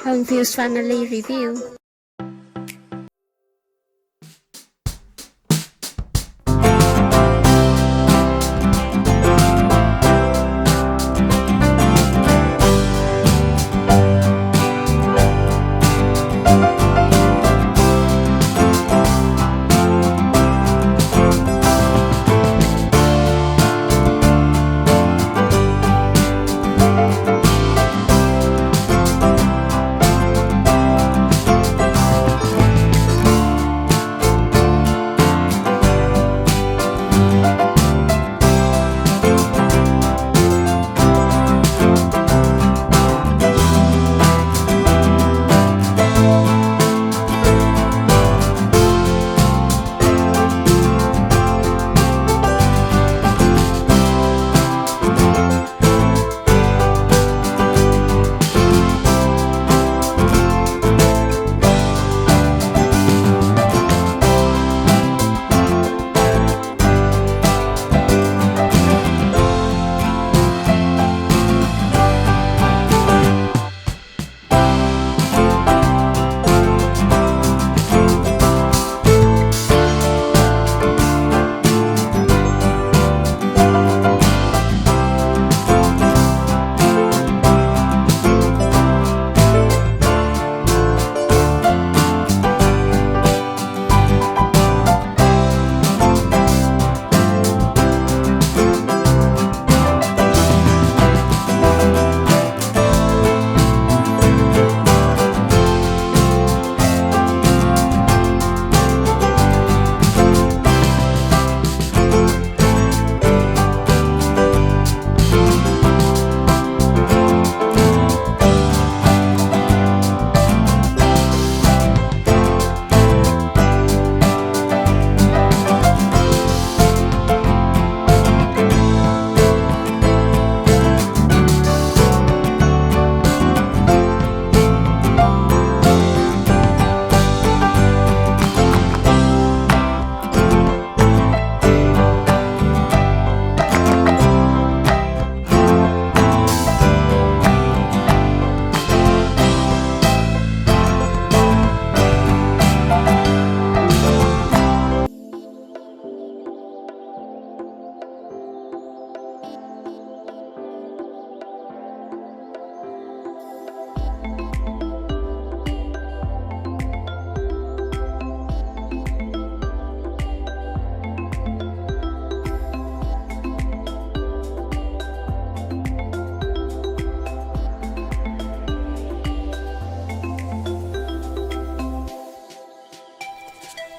Hung.Phil's Family Review.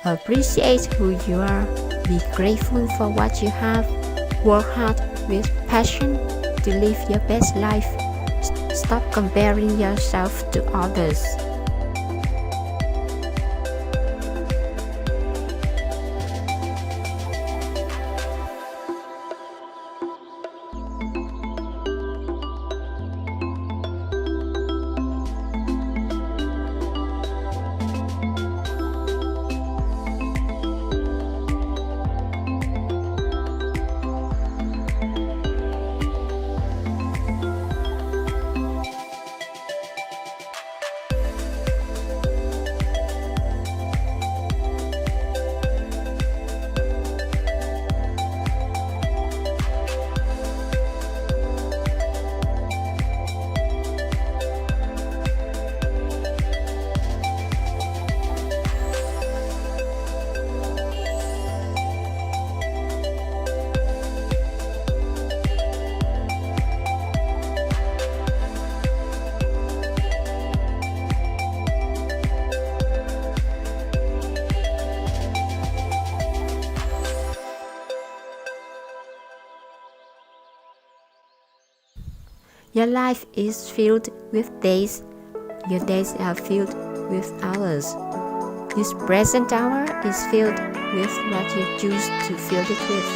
Appreciate who you are. Be grateful for what you have. Work hard with passion to live your best life. Stop comparing yourself to others. Your life is filled with days. Your days are filled with hours. This present hour is filled with what you choose to fill it with.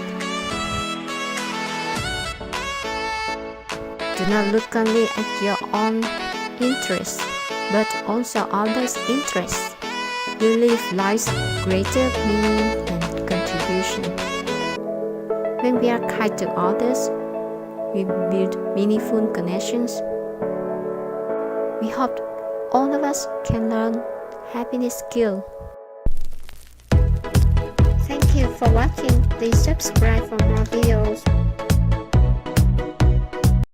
Do not look only at your own interests, but also others' interests. You live life's greater meaning and contribution. When we are kind to others, we build meaningful connections. We hope all of us can learn happiness skill. Thank you for watching. Please subscribe for more videos.